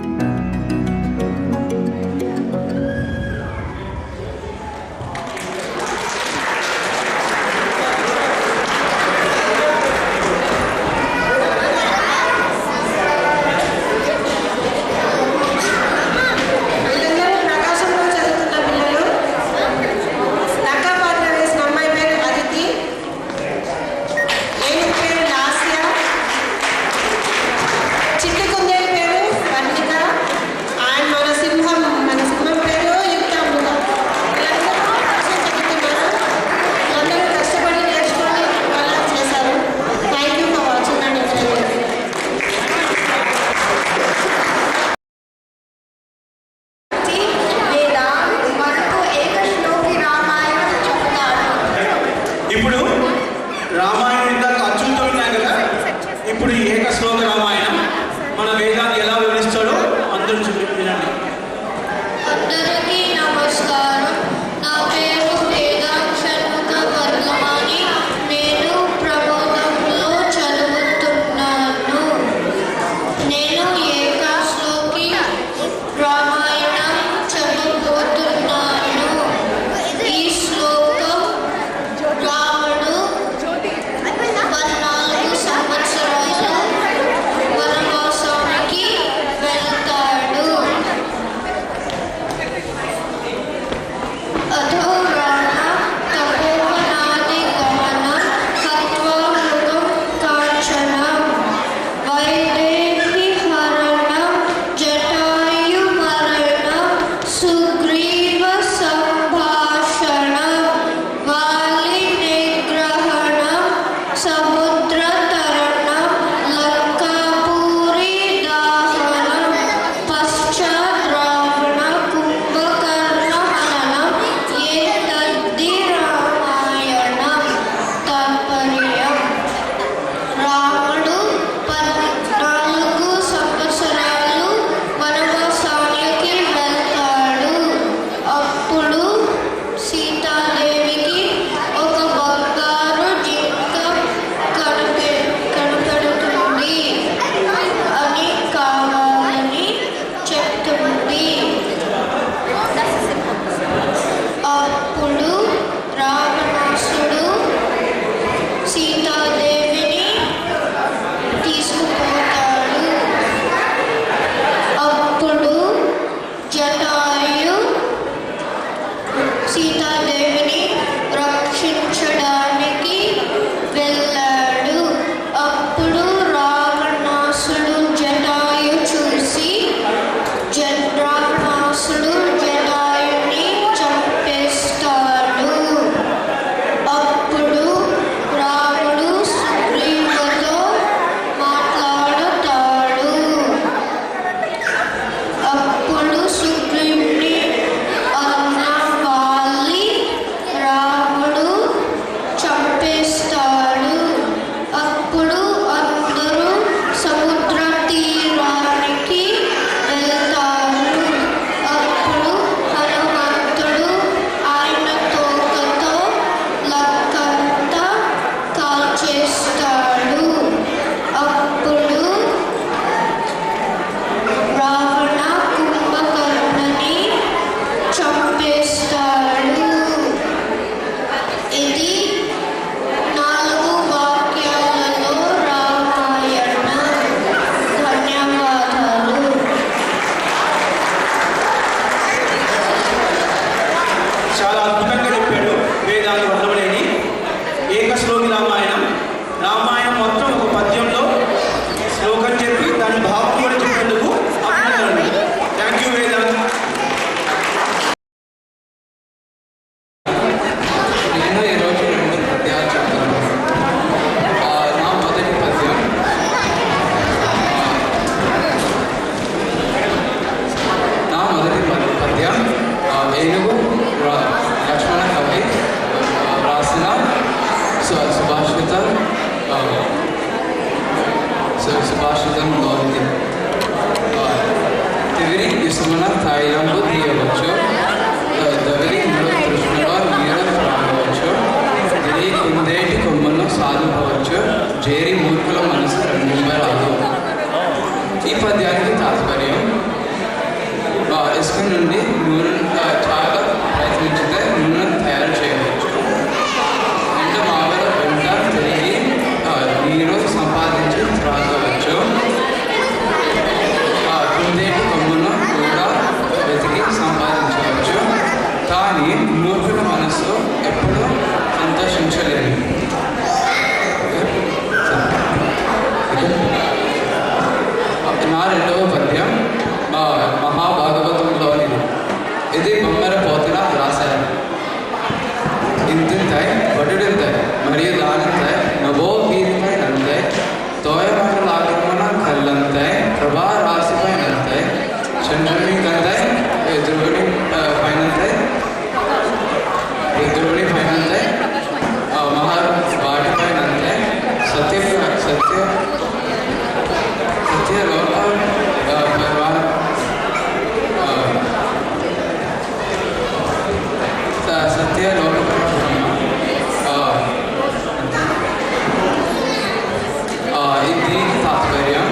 విసుమున తైలంబు తీయవచ్చు, దవరి తృష్ణలో నీరు త్రాగవచ్చు, దిరి కుందేటి కొమ్మును సాధుకోవచ్చు, జేరి మూర్ఖుల మనసు రంజింపరాదు. ఈ పద్యానికి తాత్పర్యం, ఇసుక నుండి నూనె చాలా ప్రయత్నించితే నూనె తయారు చేయవచ్చు. ఎండ మావల వెంట తిరిగి నీరు సంపాదించి త్రాగవచ్చు. కుందేటి కొమ్మును కూడా వెతికి సంపాదించవచ్చు. కానీ మూర్ఖుల మనసు ఎప్పుడూ సంతోషించలేదు. నా రెండవ పద్యం మహాభాగవతంలోనిది. ఇది బొమ్మర పోతున రాశారు. ఇంతింతాయి బటుడింతాయి మరియు దానింతాయి నభో గీరిపై నంతాయి తోయమలాగమన కళ్ళంతాయి ప్రభా రాశిపై నంతాయి చంద్రుని కందాయి ధ్రువుని పైనంతాయి ధ్రువుని పైనంతాయి మహా వాటిపై నంతాయి సత్య లోక సత్య లోక దీనికి తాత్పర్యం,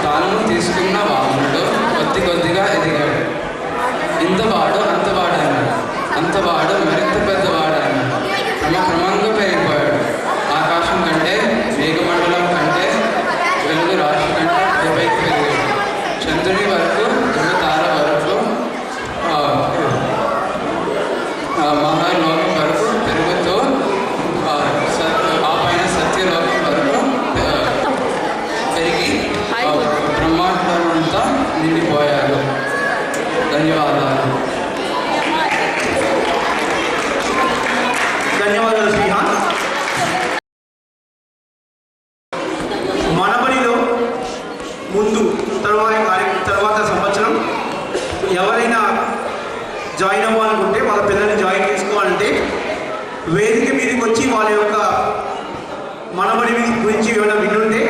తాను తీసుకున్న వామనుడు కొద్ది కొద్దిగా ఎదిగాడు. ఇంతవాడు అంతవాడైనాడు, అంతవాడు మరింత పెద్దవాడైనాడు, క్రమంగా పెరిగిపోయాడు. ఆకాశం కంటే మేఘమండలం కంటే వెలుగు రాశి కంటే పైకి పెరిగాడు. చంద్రుని వరకు తార వరకు మహాలోకం వరకు పెరుగుతూ ఆ పైన సత్యలోకం వరకు పెరిగి బ్రహ్మాండమంతా నిండిపోయాడు. ధన్యవాదాలు. ధన్యవాదాలు శ్రీహాన్. మనబడిలో ముందు తర్వాత సంవత్సరం ఎవరైనా జాయిన్ అవ్వాలనుకుంటే వాళ్ళ పిల్లల్ని జాయిన్ చేసుకోవాలంటే వేదిక మీదకి వచ్చి వాళ్ళ యొక్క మనబడి గురించి ఏమైనా వినుంటే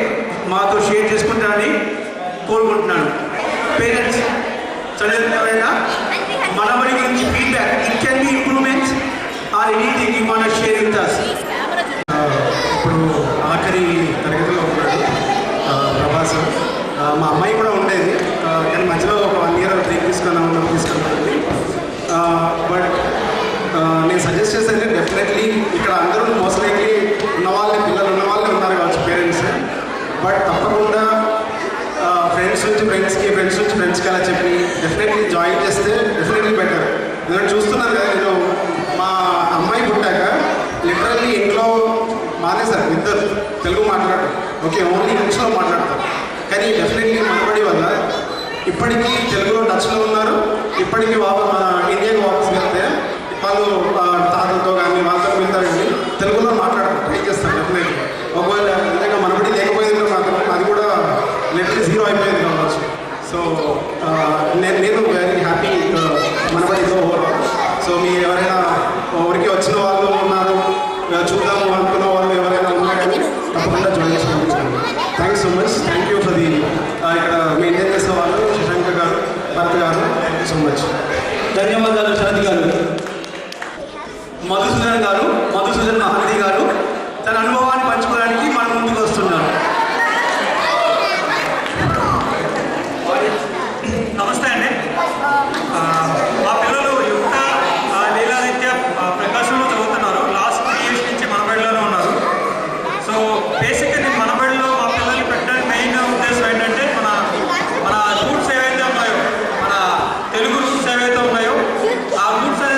మాతో షేర్ చేసుకుంటారని కోరుకుంటున్నాను. పేరెంట్స్ చదివిన మనబడి గురించి feedback, it can be improvements or anything you want to share with us. ఇప్పుడు ఆఖరి తరగతిలో ఉన్నాడు ప్రభాస్. మా అమ్మాయి కూడా ఉండేది, కానీ మధ్యలో ఒక 1 year బ్రేక్ తీసుకున్నాను. బట్ నేను సజెస్ట్ చేసేది డెఫినెట్లీ ఇక్కడ అందరూ మోస్ట్ లైక్లీ ఉన్నవాళ్ళే, పిల్లలు ఉన్నవాళ్ళే ఉన్నారు కావచ్చు పేరెంట్స్. బట్ తప్పకుండా ఫ్రెండ్స్ నుంచి ఫ్రెండ్స్కి అలా చెప్పి డెఫినెట్లీ జాయిన్ చేస్తే డెఫినెట్లీ బెటర్. ఎందుకంటే చూస్తున్నాను కదా, నేను మా అమ్మాయి పుట్టాక లిటరల్లీ ఇంట్లో మానేశారు, ఇద్దరు తెలుగు మాట్లాడతారు, ఓకే ఓన్లీ ఇంగ్లీష్లో మాట్లాడతారు. కానీ డెఫినెట్లీ మనబడి వల్ల ఇప్పటికీ తెలుగులో టచ్లో ఉన్నారు. ఇప్పటికీ మన ఇండియాకి వాపస్ వెళ్తే వాళ్ళు తాతలతో కానీ వాళ్ళతో వెళ్తారు, కానీ తెలుగులో మాట్లాడతారు, ట్రై చేస్తారు డెఫినెట్లీ. ఒకవేళ నిజంగా మనబడి లేకపోయిందో మాత్రం అది కూడా లిటరల్లీ 0 అయిపోయింది కావచ్చు. సో నేను వెరీ హ్యాపీ మనబడితో. సో మీరు ఎవరైనా ఊరికి వచ్చిన వాళ్ళు ఉన్నారు, చూద్దాము అనుకున్న వాళ్ళు ఎవరైనా ఉన్నా కానీ తప్పకుండా జాయిన్ చేసి పంపించండి. Thank you so much. Thank you for the ఇక్కడ మెయింటైన్ చేసే వాళ్ళు శశాంక్ గారు, భరత్ గారు, థ్యాంక్ యూ సో మచ్. ధన్యవాదాలు శరత్ గారు. మధుసూదన్ మహంతి గారు తన అనుభవాన్ని పంచుకోవడానికి మన ముందుకు వస్తున్నారు. నమస్తే అండి. మా పిల్లలు యుక్త లీలాదిత్య ప్రకాశంలో చదువుతున్నారు. లాస్ట్ 3 years నుంచి మనబడిలోనే ఉన్నారు. సో బేసిక్గా నేను మనబడిలో మా పిల్లల్ని పెట్టడానికి మెయిన్ ఉద్దేశం ఏంటంటే మన రూట్స్ ఏవైతే ఉన్నాయో, మన తెలుగు రూట్స్ ఏవైతే ఉన్నాయో ఆ రూట్స్ అనేది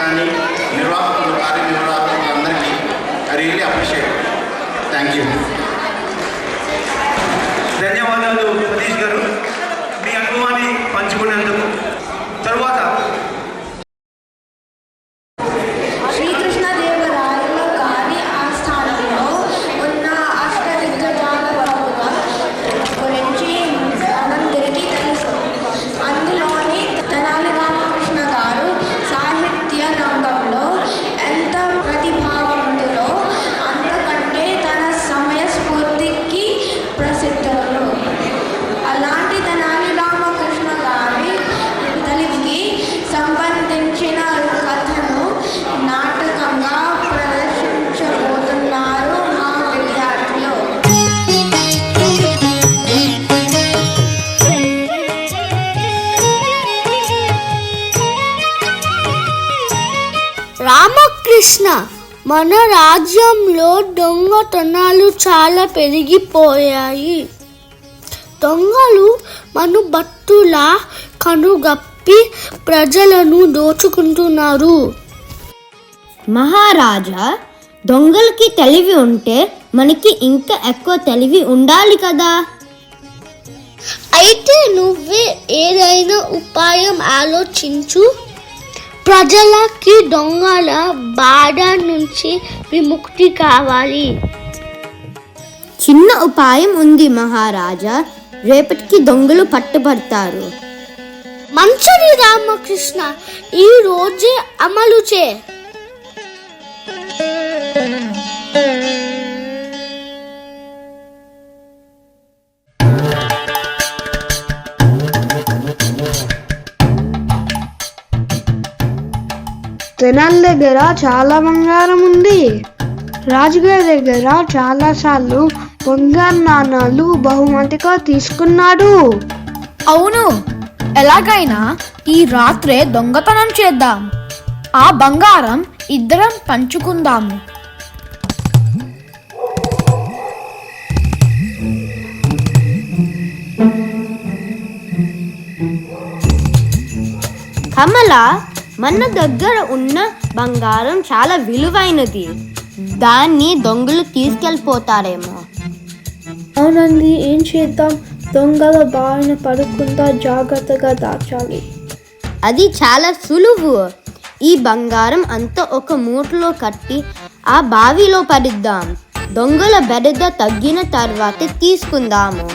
కానీ నిర్వాహకులు కార్యనిర్వాహకులందరికీ I really appreciate. Thank you. ధన్యవాదాలు సతీష్ గారు మీ అనుభవాన్ని పంచుకునేందుకు. తరువాత శ్రీకృష్ణదేవరాయల గారి ఆస్థానంలో ఉన్న అష్టదిగ్గజాల గురించి మనందరికీ తెలుసు. అందులోని తెనాలి రామకృష్ణ గారు సాహిత్య రంగంలో ఎంత ప్రతిభావంతులో అంతకంటే తన సమయ స్ఫూర్తికి ప్రసిద్ధులు. అలాంటి తెనాలి రామకృష్ణ గారి తెలివికి సంబంధించిన కథను నాటకంగా ప్రదర్శించబోతున్నారు మా విద్యార్థులు. రామకృష్ణ, మన రాజ్యంలో దొంగతనాలు చాలా పెరిగిపోయాయి. దొంగలు మనుబట్టులా కనుగప్పి ప్రజలను దోచుకుంటున్నారు. మహారాజా, దొంగలకి తెలివి ఉంటే మనకి ఇంకా ఎక్కువ తెలివి ఉండాలి కదా. అయితే నువ్వే ఏదైనా ఉపాయం ఆలోచించు. ప్రజలకి దొంగల బాధ నుంచి విముక్తి కావాలి. చిన్న ఉపాయం ఉంది మహారాజా. రేపటికి దొంగలు పట్టుబడతారు. మంచిది రామకృష్ణ, ఈ రోజే అమలు చే. తెనాలి దగ్గర చాలా బంగారం ఉంది. రాజుగారి దగ్గర చాలా సార్లు బంగారు నాణాలు బహుమతిగా తీసుకున్నాడు. అవును, ఎలాగైనా ఈ రాత్రే దొంగతనం చేద్దాం. ఆ బంగారం ఇద్దరం పంచుకుందాము. కమల, మన దగ్గర ఉన్న బంగారం చాలా విలువైనది. దాన్ని దొంగలు తీసుకెళ్ళిపోతారేమో. అవునండి, ఏం చేద్దాం? దొంగల బారిన పడకుండా జాగ్రత్తగా దాచాలి. అది చాలా సులువు. ఈ బంగారం అంతా ఒక మూటలో కట్టి ఆ బావిలో పడిద్దాం. దొంగల బెడద తగ్గిన తర్వాత తీసుకుందాము.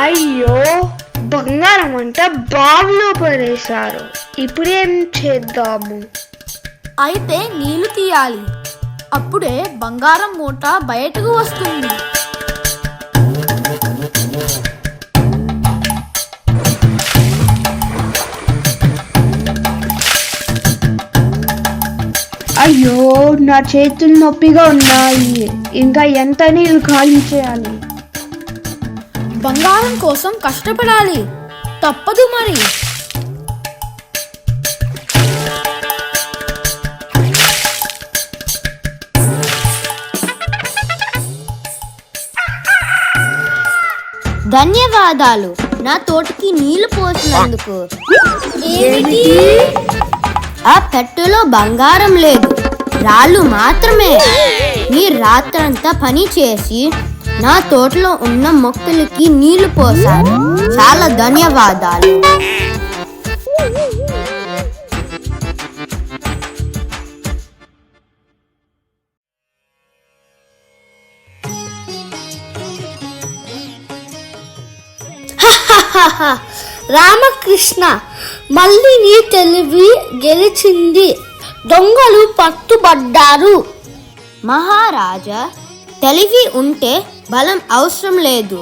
అయ్యో, బంగారం అంతా బావిలో పడేశారు. ఇప్పుడేం చేద్దాము? అయితే నీళ్లు తీయాలి. అప్పుడే బంగారం మూట బయటకు వస్తుంది. అయ్యో, నా చేతులు నొప్పిగా ఉన్నాయి. ఇంకా ఎంత నీళ్ళు ఖాళీ చేయాలి? బంగారం కోసం కష్టపడాలి, తప్పదు మరి. ధన్యవాదాలు నా తోటకి నీళ్లు పోసినందుకు. ఆ పెట్టెలో బంగారం లేదు, రాళ్ళు మాత్రమే. మీరు రాత్రంతా పని చేసి నా తోటలో ఉన్న మొక్కలకి నీళ్లు పోసారు. చాలా ధన్యవాదాలు. రామకృష్ణ, మళ్ళీ నీ తెలివి గెలిచింది. దొంగలు పట్టుబడ్డారు. మహారాజా, తెలివి ఉంటే బలం అవసరం లేదు.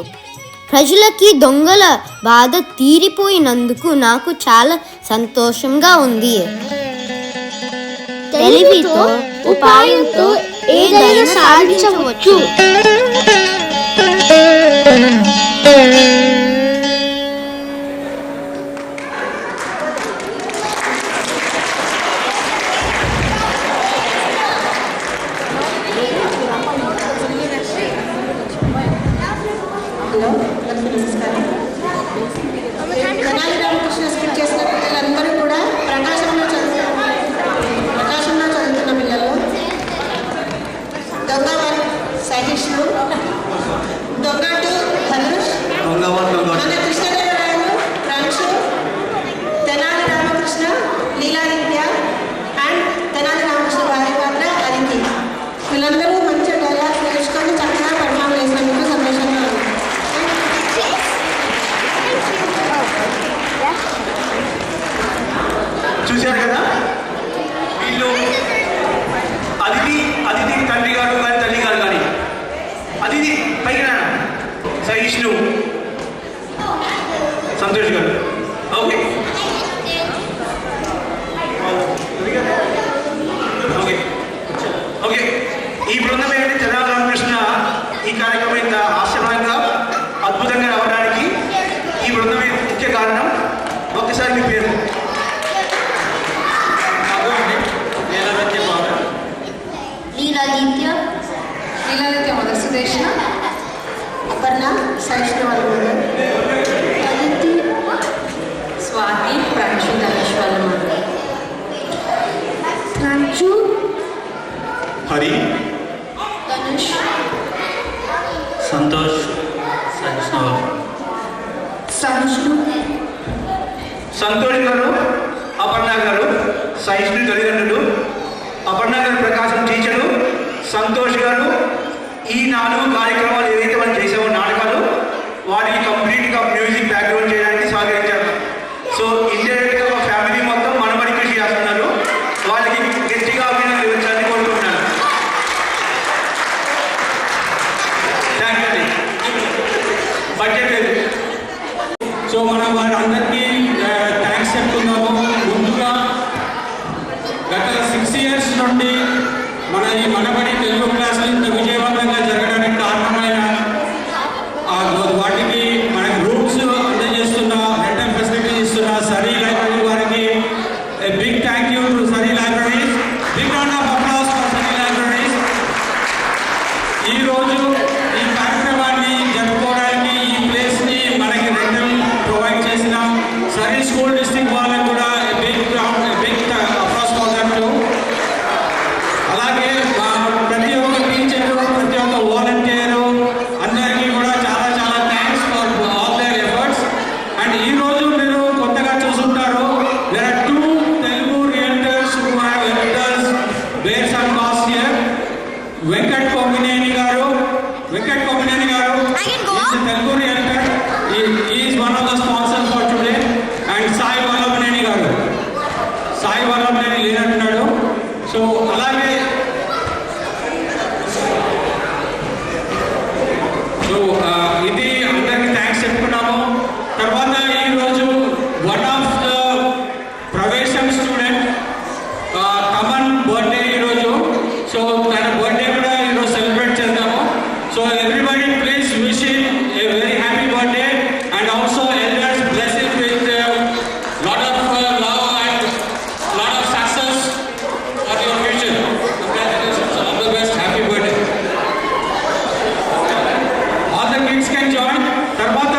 ప్రజలకి దొంగల బాధ తీరిపోయినందుకు నాకు చాలా సంతోషంగా ఉంది. తెలివితో ఉపాయంతో ఏదైనా సాధించవచ్చు. హలో, నమస్కారం. విష్ణు, దొంగటు ధనుష్, మన కృష్ణదేవరాయలు ప్రంశు, తెనాలి రామకృష్ణ, లీలాదిత్య అండ్ తెనాలి రామకృష్ణ భార్య పాత్ర అదితి. వీళ్ళందరూ మంచి డైలాగ్స్ నేర్చుకొని చక్కగా పర్ఫామ్ చేసినందుకు సంతోషంగా ఉంది. చూశారు కదా, వీళ్ళు అదితి తండ్రి గారు కానీ తల్లి గారు కానీ అదితి పైకి రా సహిష్ణు సంతోష్ గారు. ఓకే ఓకే ఓకే ఈ బృందం ఏంటి తెనాలి రామకృష్ణ ఈ కార్యక్రమం ఇంత హాస్యపరంగా అద్భుతంగా రావడానికి ఈ బృందమే ముఖ్య కారణం. ఒక్కసారి మీ పేరు. లీలాదిత్య, లీలాదిత్య మొదటి సుదేష్ణ, అపర్ణ సహిష్ణు వాళ్ళు, అదితి, స్వాతి, ప్రంశు, ధనుష్ వాళ్ళు, ప్రంశు, హరి, ధనుష్, సంతోష్, సహిష్ణు, సంతోష్ గారు, అపర్ణ గారు సహిష్ణు తల్లిదండ్రులు, అపర్ణ గారు ప్రకాశం టీచరు, సంతోష్ గారు ఈ 4 కార్యక్రమాలు ఏదైతే మనం చేసామో నాటకాలు వాటికి కంప్లీట్గా మ్యూజిక్ బ్యాక్గ్రౌండ్ చేయడానికి సహకరించారు. సో ఇండైరెక్ట్గా మా ఫ్యామిలీ మొత్తం మనబడి కృషి చేస్తున్నారు. వాళ్ళకి గట్టిగా అభినందనలు ఇవ్వాలని కోరుకుంటున్నాను. Thank you. బడ్జెట్ లేదు. సో మనం వారందరికీ థ్యాంక్స్ చెప్తున్నాము. ముందుగా గత 6 years నుండి మన ఈ మనబడి తెలుగు క్లాసులు ఇంత విజయవంతంగా జరగడానికి కారణమైన వాటికి మనకి రూమ్స్ అందజేస్తున్న, రెంటల్ ఫెసిలిటీస్ ఇస్తున్న సరీ లైబ్రరీ వారికి big thank you to Surrey libraries. Big round of applause for Surrey libraries. ఈరోజు ఈ కార్యక్రమాన్ని జరుపుకోవడానికి ఈ ప్లేస్ని మనకి రెంటల్ ప్రొవైడ్ చేసిన సరీ స్కూల్ డిస్ట్రిక్ట్ వాళ్ళకి కూడా big applause for that too. అలాగే ప్రతి ఒక్క టీచరు, ప్రతి ఒక్క వాలంటీరు అందరికీ కూడా చాలా చాలా thanks for all their efforts. And ఈరోజు మీరు కొత్తగా చూసుంటారు, there are 2 Telugu realtors who have helped us bear some costs here. Venkat Kommineni గారు Telugu realtor, is one of the sponsor for today. And Sai Vallabhaneni గారు, సాయి వల్లభనేని లేనట్టున్నాడు. సో అలాగే ఇది అందరికీ థ్యాంక్స్ చెప్పుకున్నాము. తర్వాత ఈరోజు వన్ ఆఫ్ ద ప్రవేశం స్టూడెంట్ కమన్ బర్త్డే ఈరోజు. సో తన బర్త్డే కూడా ఈరోజు సెలబ్రేట్ చేద్దాము. So everybody please wish him a very happy birthday and also elders bless him with lot of love and lot of success for your future. Congratulations, all the best, happy birthday. All the kids can join. తర్వాత